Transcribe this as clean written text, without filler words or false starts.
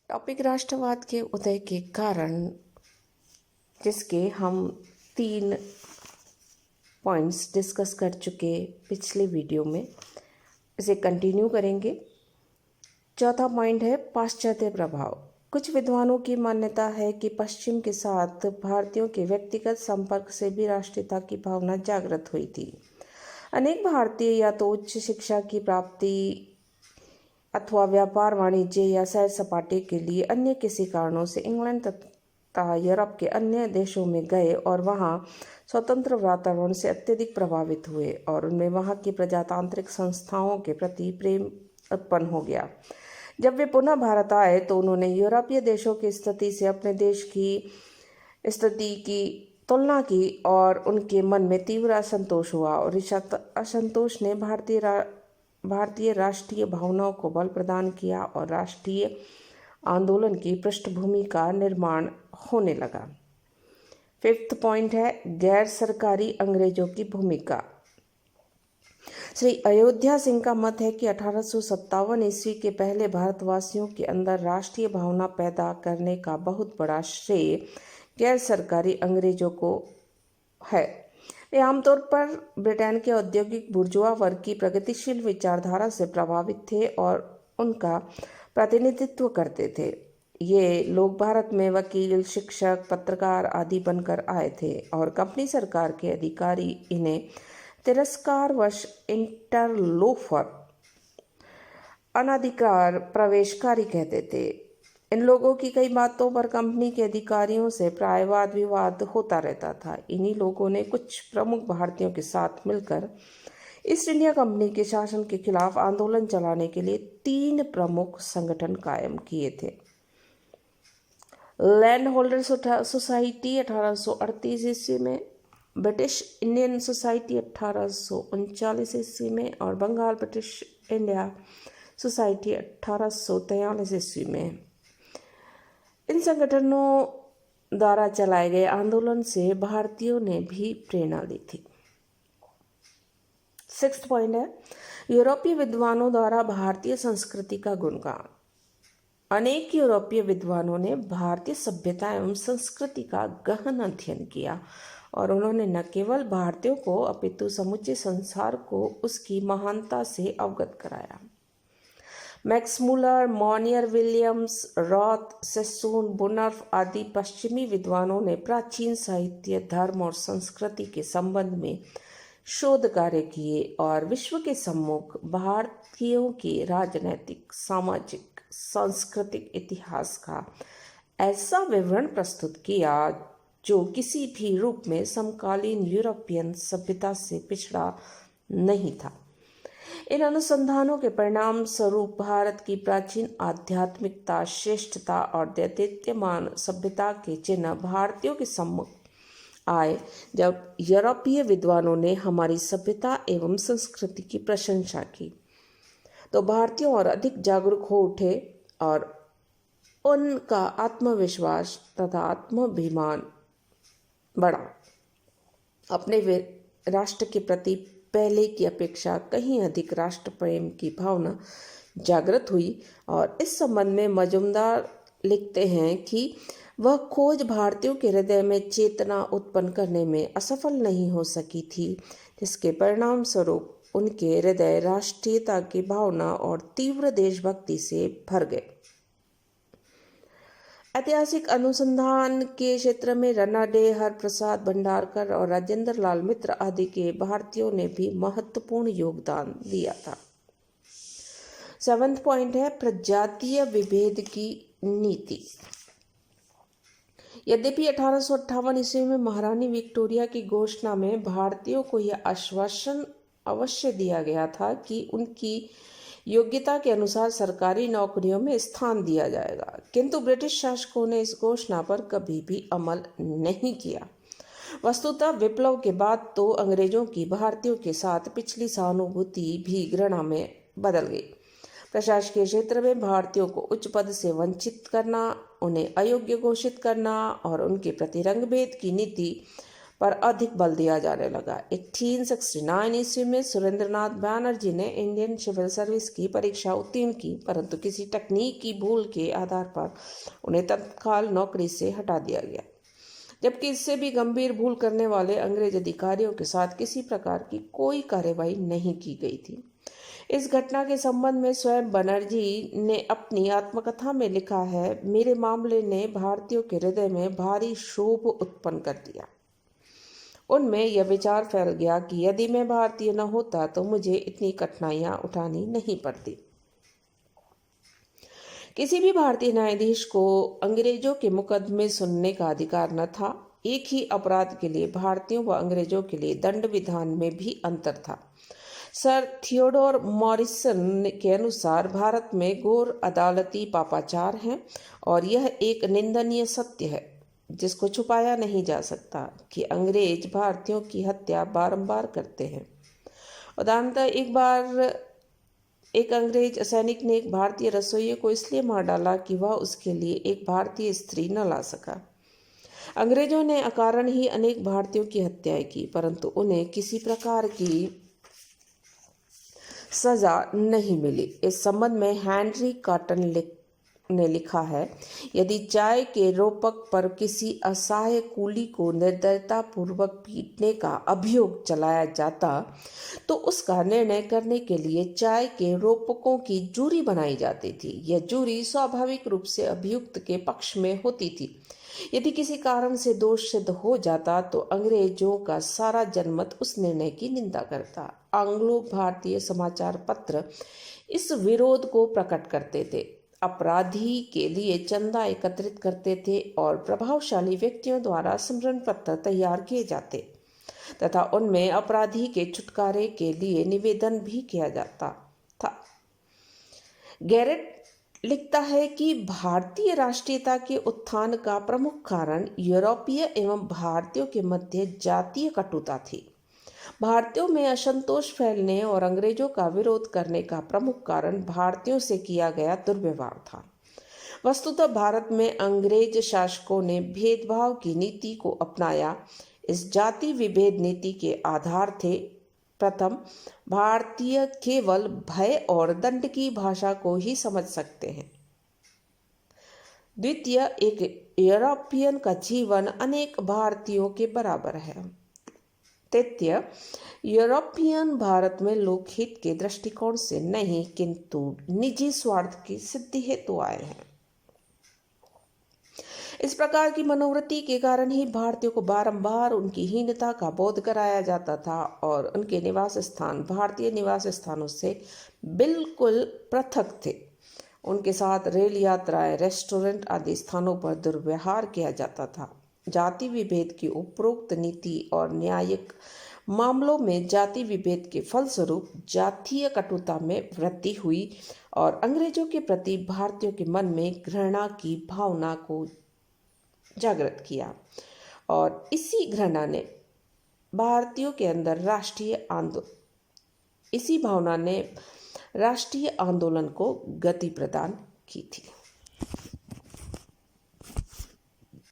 Topic राष्ट्रवाद के उदय के कारण, जिसके हम 3 पॉइंट्स डिस्कस कर चुके पिछले वीडियो में, इसे कंटिन्यू करेंगे। चौथा पॉइंट है पाश्चात्य प्रभाव। कुछ विद्वानों की मान्यता है कि पश्चिम के साथ भारतीयों के व्यक्तिगत संपर्क से भी राष्ट्रीयता की भावना जागृत हुई थी। अनेक भारतीय या तो उच्च शिक्षा की प्राप्ति अथवा व्यापार, वाणिज्य या सैर सपाटे के लिए अन्य किसी कारणों से इंग्लैंड तथा यूरोप के अन्य देशों में गए और वहां स्वतंत्र वातावरण से अत्यधिक प्रभावित हुए और उनमें वहां की प्रजातांत्रिक संस्थाओं के प्रति प्रेम उत्पन्न हो गया। जब वे पुनः भारत आए तो उन्होंने यूरोपीय देशों की स्थिति से अपने देश की स्थिति की तुलना की और उनके मन में तीव्र असंतोष हुआ और इस असंतोष ने भारतीय राष्ट्रीय भावनाओं को बल प्रदान किया और राष्ट्रीय आंदोलन की पृष्ठभूमि का निर्माण होने लगा। 5th पॉइंट है गैर सरकारी अंग्रेजों की भूमिका। श्री अयोध्या सिंह का मत है कि 1857 ईस्वी के पहले भारतवासियों के अंदर राष्ट्रीय भावना पैदा करने का बहुत बड़ा श्रेय गैर सरकारी अंग्रेजों को है। वे आमतौर पर ब्रिटेन के औद्योगिक बुर्जुआ वर्ग की प्रगतिशील विचारधारा से प्रभावित थे और उनका प्रतिनिधित्व करते थे। ये लोग भारत में वकील, शिक्षक, पत्रकार आदि बनकर आए थे और कंपनी सरकार के अधिकारी इन्हें तिरस्कारवश इंटरलोफर, अनधिकार प्रवेशकारी कहते थे। इन लोगों की कई बातों पर कंपनी के अधिकारियों से प्राय वाद विवाद होता रहता था। इन्हीं लोगों ने कुछ प्रमुख भारतीयों के साथ मिलकर ईस्ट इंडिया कंपनी के शासन के खिलाफ आंदोलन चलाने के लिए 3 प्रमुख संगठन कायम किए थे। लैंड होल्डर सोसाइटी 1838 ईस्वी में, ब्रिटिश इंडियन सोसाइटी 1839 ईस्वी में और बंगाल ब्रिटिश इंडिया सोसाइटी 1843 ईस्वी में। इन संगठनों द्वारा चलाए गए आंदोलन से भारतीयों ने भी प्रेरणा ली थी। 6th पॉइंट है यूरोपीय विद्वानों द्वारा भारतीय संस्कृति का गुणगान। अनेक यूरोपीय विद्वानों ने भारतीय सभ्यता एवं संस्कृति का गहन अध्ययन किया और उन्होंने न केवल भारतीयों को अपितु समूचे संसार को उसकी महानता से अवगत कराया। मैक्स मुलर, मॉनियर, विलियम्स, रॉथ, सेसोन, बुनर्फ आदि पश्चिमी विद्वानों ने प्राचीन साहित्य, धर्म और संस्कृति के संबंध में शोध कार्य किए और विश्व के सम्मुख भारतीयों के राजनैतिक, सामाजिक, सांस्कृतिक इतिहास का ऐसा विवरण प्रस्तुत किया जो किसी भी रूप में समकालीन यूरोपियन सभ्यता से पिछड़ा नहीं था। इन अनुसंधानों के परिणाम स्वरूप भारत की प्राचीन आध्यात्मिकता, श्रेष्ठता और दैदीप्यमान सभ्यता के चिन्ह भारतीयों के सम्मुख आए। जब यूरोपीय विद्वानों ने हमारी सभ्यता एवं संस्कृति की प्रशंसा की तो भारतीयों और अधिक जागरूक हो उठे और उनका आत्मविश्वास तथा आत्माभिमान बढ़ा। अपने राष्ट्र के प्रति पहले की अपेक्षा कहीं अधिक राष्ट्र प्रेम की भावना जागृत हुई और इस संबंध में मजुमदार लिखते हैं कि वह खोज भारतीयों के हृदय में चेतना उत्पन्न करने में असफल नहीं हो सकी थी, जिसके परिणाम स्वरूप उनके हृदय राष्ट्रीयता की भावना और तीव्र देशभक्ति से भर गए। ऐतिहासिक अनुसंधान के क्षेत्र में रना डे, हरप्रसाद भंडारकर और राजेंद्र लाल मित्र आदि के भारतीयों ने भी महत्वपूर्ण योगदान दिया था। 7th पॉइंट है प्रजातीय विभेद की नीति। यद्यपि 1858 ईस्वी में महारानी विक्टोरिया की घोषणा में भारतीयों को यह आश्वासन अवश्य दिया गया था कि उनकी योग्यता के अनुसार सरकारी नौकरियों में स्थान दिया जाएगा, किंतु ब्रिटिश शासकों ने इस घोषणा पर कभी भी अमल नहीं किया। वस्तुतः विप्लव के बाद तो अंग्रेजों की भारतीयों के साथ पिछली सहानुभूति भी घृणा में बदल गई। प्रशासकीय क्षेत्र में भारतीयों को उच्च पद से वंचित करना, उन्हें अयोग्य घोषित करना और उनके प्रति रंगभेद की नीति पर अधिक बल दिया जाने लगा। 1869 ईस्वी में सुरेंद्रनाथ बैनर्जी ने इंडियन सिविल सर्विस की परीक्षा उत्तीर्ण की, परंतु किसी तकनीकी भूल के आधार पर उन्हें तत्काल नौकरी से हटा दिया गया, जबकि इससे भी गंभीर भूल करने वाले अंग्रेज अधिकारियों के साथ किसी प्रकार की कोई कार्रवाई नहीं की गई थी। इस घटना के संबंध में स्वयं बनर्जी ने अपनी आत्मकथा में लिखा है, मेरे मामले ने भारतीयों के हृदय में भारी क्षोभ उत्पन्न कर दिया। उनमें यह विचार फैल गया कि यदि मैं भारतीय न होता तो मुझे इतनी कठिनाइयां उठानी नहीं पड़ती। किसी भी भारतीय न्यायाधीश को अंग्रेजों के मुकदमे सुनने का अधिकार न था। एक ही अपराध के लिए भारतीयों व अंग्रेजों के लिए दंड विधान में भी अंतर था। सर थियोडोर मॉरिसन के अनुसार भारत में घोर अदालती पापाचार है और यह एक निंदनीय सत्य है जिसको छुपाया नहीं जा सकता कि अंग्रेज भारतीयों की हत्या बारंबार करते हैं। उदाहरणतः एक बार एक अंग्रेज सैनिक ने एक भारतीय रसोइये को इसलिए मार डाला कि वह उसके लिए एक भारतीय स्त्री न ला सका। अंग्रेजों ने अकारण ही अनेक भारतीयों की हत्याएं की, परंतु उन्हें किसी प्रकार की सजा नहीं मिली। इस संबंध में हेनरी कॉटन ने लिखा है, यदि चाय के रोपक पर किसी असहाय कूली को निर्दयतापूर्वक पीटने का अभियोग चलाया जाता तो उसका निर्णय करने के लिए चाय के रोपकों की जूरी बनाई जाती थी। यह जूरी स्वाभाविक रूप से अभियुक्त के पक्ष में होती थी। यदि किसी कारण से दोष सिद्ध हो जाता तो अंग्रेजों का सारा जनमत उस निर्णय की निंदा करता। आंग्लो भारतीय समाचार पत्र इस विरोध को प्रकट करते थे, अपराधी के लिए चंदा एकत्रित करते थे और प्रभावशाली व्यक्तियों द्वारा स्मरण पत्र तैयार किए जाते तथा उनमें अपराधी के छुटकारे के लिए निवेदन भी किया जाता था। गैरेट लिखता है कि भारतीय राष्ट्रीयता के उत्थान का प्रमुख कारण यूरोपीय एवं भारतीयों के मध्य जातीय कटुता थी। भारतीयों में असंतोष फैलने और अंग्रेजों का विरोध करने का प्रमुख कारण भारतीयों से किया गया दुर्व्यवहार था। वस्तुतः भारत में अंग्रेज शासकों ने भेदभाव की नीति को अपनाया। इस जाति विभेद नीति के आधार थे, प्रथम, भारतीय केवल भय और दंड की भाषा को ही समझ सकते हैं। द्वितीय, एक यूरोपियन का जीवन अनेक भारतीयों के बराबर है। तृतीय, यूरोपियन भारत में लोकहित के दृष्टिकोण से नहीं किंतु निजी स्वार्थ की सिद्धि हेतु आए हैं। इस प्रकार की मनोवृत्ति के कारण ही भारतीयों को बारंबार उनकी हीनता का बोध कराया जाता था और उनके निवास स्थान भारतीय निवास स्थानों से बिल्कुल पृथक थे। उनके साथ रेल यात्राएं, रेस्टोरेंट आदि स्थानों पर दुर्व्यवहार किया जाता था। जाति विभेद की उपरोक्त नीति और न्यायिक मामलों में जाति विभेद के फलस्वरूप जातीय कटुता में वृद्धि हुई और अंग्रेजों के प्रति भारतीयों के मन में घृणा की भावना को जागृत किया और इसी घृणा ने भारतीयों के अंदर इसी भावना ने राष्ट्रीय आंदोलन को गति प्रदान की थी।